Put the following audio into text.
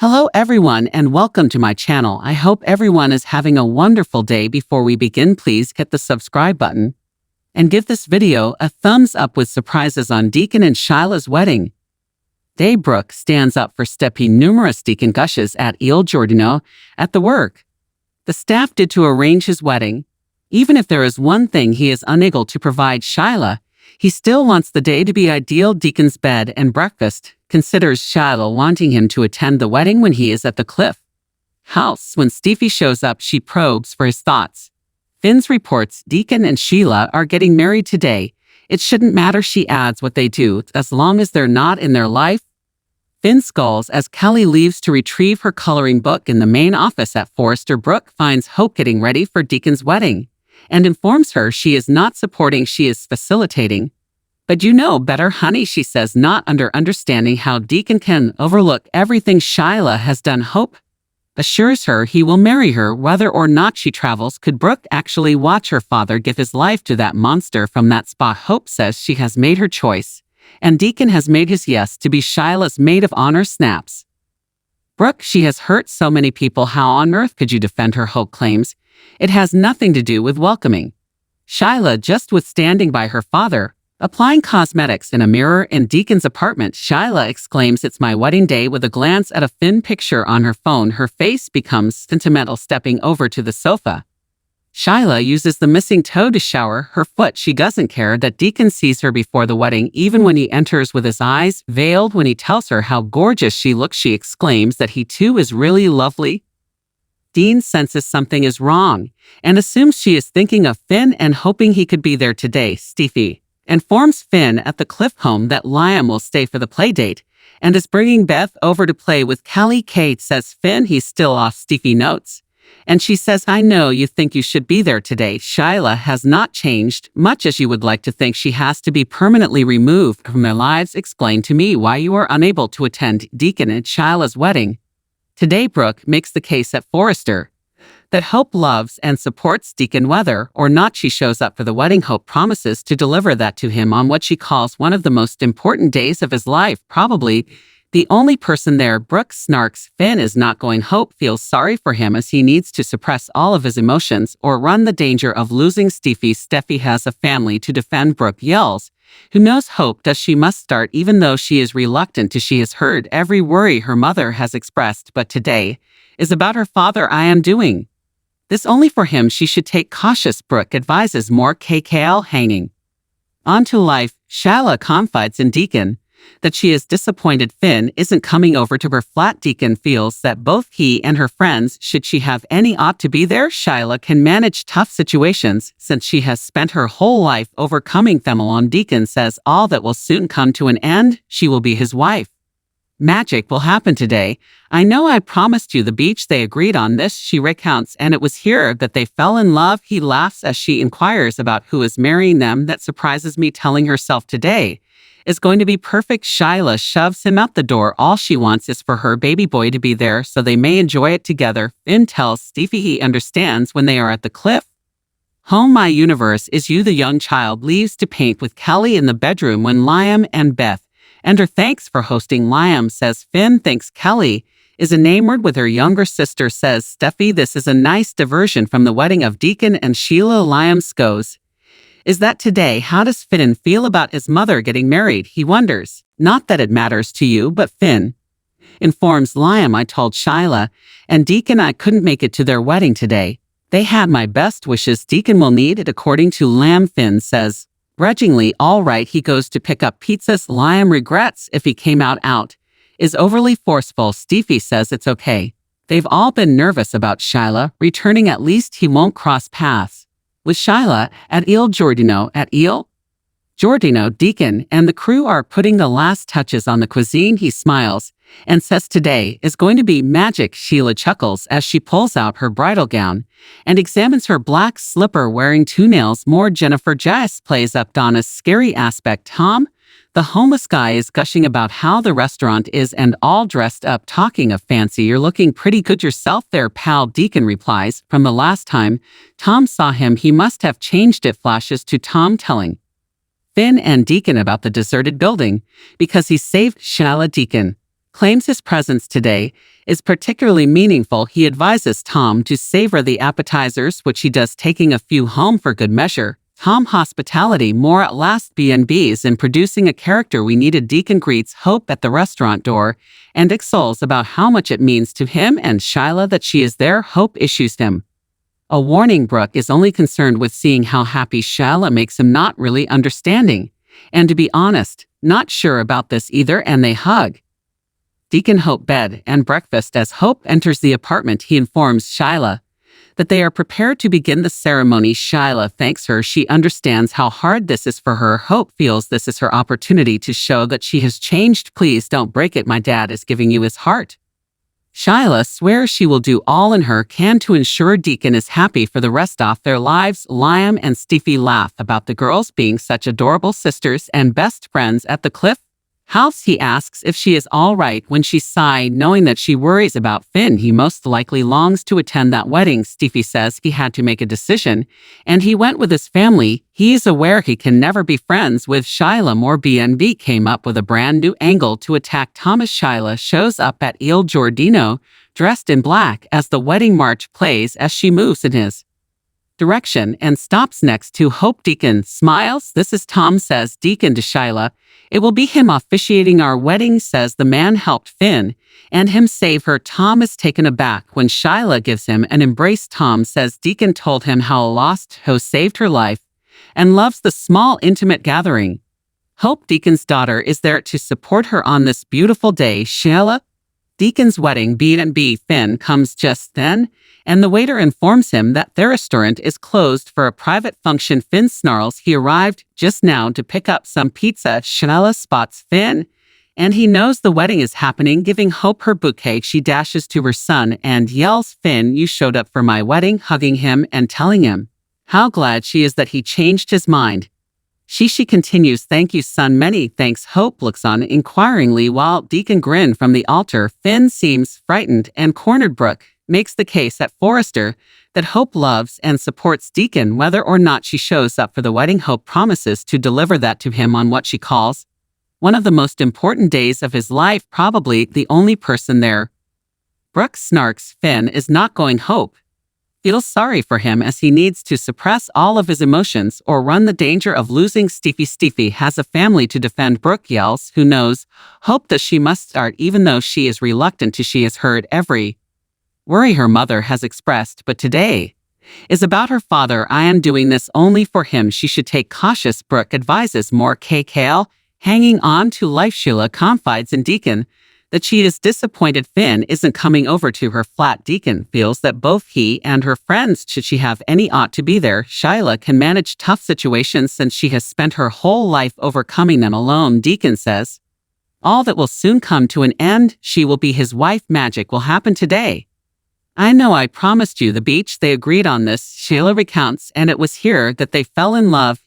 Hello everyone and welcome to my channel. I hope everyone is having a wonderful day. Before we begin, please hit the subscribe button and give this video a thumbs up. With surprises on Deacon and Shyla's wedding. Brooke stands up for Steffy. Numerous Deacon gushes at Il Giordino at the work the staff did to arrange his wedding. Even if there is one thing he is unable to provide Shyla, he still wants the day to be ideal. Deacon's bed and breakfast considers Shyla wanting him to attend the wedding when he is at the Cliff house. When Steffy shows up, she probes for his thoughts. Finns reports Deacon and Sheila are getting married today. It shouldn't matter, she adds, what they do, as long as they're not in their life. Finn scolds as Kelly leaves to retrieve her coloring book in the main office at Forrester. Brooke finds Hope getting ready for Deacon's wedding and informs her she is not supporting, she is facilitating. But you know better, honey, she says, not understanding how Deacon can overlook everything Shyla has done. Hope assures her he will marry her whether or not she travels. Could Brooke actually watch her father give his life to that monster from that spot? Hope says she has made her choice, and Deacon has made his yes to be Shyla's maid of honor. Snaps Brooke, she has hurt so many people. How on earth could you defend her? Hope claims it has nothing to do with welcoming Shyla, just with standing by her father. Applying cosmetics in a mirror in Deacon's apartment, Shyla exclaims, "It's my wedding day." With a glance at a Finn picture on her phone, her face becomes sentimental. Stepping over to the sofa, Shyla uses the missing toe to shower her foot. She doesn't care that Deacon sees her before the wedding, even when he enters with his eyes veiled. When he tells her how gorgeous she looks, she exclaims that he too is really lovely. Dean senses something is wrong and assumes she is thinking of Finn and hoping he could be there today. Steffy informs Finn at the Cliff home that Liam will stay for the playdate and is bringing Beth over to play with Kelly. Kate says Finn he's still off. Steffy notes, and she says, "I know you think you should be there today. Shyla has not changed much, as you would like to think. She has to be permanently removed from their lives. Explain to me why you are unable to attend Deacon and Shyla's wedding today." Brooke makes the case at Forrester that Hope loves and supports Deacon whether or not she shows up for the wedding. Hope promises to deliver that to him on what she calls one of the most important days of his life, probably the only person there. Brooke snarks Finn is not going. Hope feels sorry for him as he needs to suppress all of his emotions or run the danger of losing Steffy. Steffy has a family to defend. Brooke yells, "Who knows Hope does she must start," even though she is reluctant to. She has heard every worry her mother has expressed, but today is about her father. "I am doing this only for him. She should take cautious," Brooke advises. More KKL hanging on to life. Shyla confides in Deacon that she is disappointed Finn isn't coming over to her flat. Deacon feels that both he and her friends, should she have any, ought to be there. Shyla can manage tough situations since she has spent her whole life overcoming them alone. Deacon says all that will soon come to an end. She will be his wife. "Magic will happen today. I know I promised you the beach." They agreed on this, she recounts, and it was here that they fell in love. He laughs as she inquires about who is marrying them. "That surprises me," telling herself today is going to be perfect. Shyla shoves him out the door. All she wants is for her baby boy to be there so they may enjoy it together. Finn tells Steffy he understands when they are at the Cliff home. "My universe is you." The young child leaves to paint with Kelly in the bedroom when Liam and Beth enter. "Thanks for hosting," Liam says. Finn thinks Kelly is enamored with her younger sister. Says Steffy, "This is a nice diversion from the wedding of Deacon and Sheila." Liam goes, "Is that today? How does Finn feel about his mother getting married?" He wonders. "Not that it matters to you, but Finn informs Liam, "I told Shyla and Deacon I couldn't make it to their wedding today. They had my best wishes. Deacon will need it." According to Liam, Finn says grudgingly, "All right." He goes to pick up pizzas. Liam regrets if he came out is overly forceful. Steffy says it's okay. They've all been nervous about Shyla returning. At least he won't cross paths with Shyla at Il Giordino. At Il Giordino, Deacon and the crew are putting the last touches on the cuisine. He smiles and says today is going to be magic. Sheila chuckles as she pulls out her bridal gown and examines her black slipper, wearing two nails more. Jennifer Jess plays up Donna's scary aspect. Tom, the homeless guy, is gushing about how the restaurant is and all dressed up, talking of fancy. "You're looking pretty good yourself there, pal," Deacon replies. From the last time Tom saw him, he must have changed. It flashes to Tom telling Finn and Deacon about the deserted building because he saved Shyla. Deacon claims his presence today is particularly meaningful. He advises Tom to savor the appetizers, which he does, taking a few home for good measure. Tom hospitality more at last B&Bs in producing a character we needed. Deacon greets Hope at the restaurant door and extols about how much it means to him and Shyla that she is there. Hope issues him a warning. Brooke is only concerned with seeing how happy Shyla makes him, not really understanding. And to be honest, not sure about this either, and they hug. Deacon Hope bed and breakfast. As Hope enters the apartment, he informs Shyla that they are prepared to begin the ceremony. Shyla thanks her. She understands how hard this is for her. Hope feels this is her opportunity to show that she has changed. Please don't break it. My dad is giving you his heart. Shyla swears she will do all in her can to ensure Deacon is happy for the rest of their lives. Liam and Steffy laugh about the girls being such adorable sisters and best friends at the Cliff House. He asks if she is all right when she sighed, knowing that she worries about Finn. He most likely longs to attend that wedding. Steffy says he had to make a decision, and he went with his family. He is aware he can never be friends with Shyla. More B&B came up with a brand new angle to attack Thomas. Shyla shows up at Il Giardino, dressed in black, as the wedding march plays as she moves in his direction and stops next to Hope. Deacon smiles. This is Tom, says Deacon to Shyla. It will be him officiating our wedding, says the man helped Finn and him save her. Tom is taken aback when Shyla gives him an embrace. Tom says Deacon told him how a lost hoe saved her life and loves the small, intimate gathering. Hope, Deacon's daughter, is there to support her on this beautiful day. Shyla, Deacon's wedding B&B. Finn comes just then, and the waiter informs him that their restaurant is closed for a private function. Finn snarls he arrived just now to pick up some pizza. Shyla spots Finn, and he knows the wedding is happening. Giving Hope her bouquet, she dashes to her son and yells, "Finn, you showed up for my wedding," hugging him and telling him how glad she is that he changed his mind. She continues, "Thank you, son." Many thanks. Hope looks on inquiringly while Deacon grins from the altar. Finn seems frightened and cornered. Brooke makes the case at Forrester that Hope loves and supports Deacon whether or not she shows up for the wedding. Hope promises to deliver that to him on what she calls one of the most important days of his life, probably the only person there. Brooke snarks Finn is not going. Hope feels sorry for him as he needs to suppress all of his emotions or run the danger of losing Steffy. Steffy has a family to defend. Brooke yells, "Who knows?" Hope that she must start even though she is reluctant to. She has heard every worry her mother has expressed, but today is about her father. "I am doing this only for him. She should take cautious." Brooke advises more KKL, hanging on to life. Shyla confides in Deacon that she is disappointed Finn isn't coming over to her flat. Deacon feels that both he and her friends, should she have any, ought to be there. Shyla can manage tough situations since she has spent her whole life overcoming them alone. Deacon says all that will soon come to an end. She will be his wife. Magic will happen today. "I know I promised you the beach." They agreed on this. Shyla recounts, and it was here that they fell in love.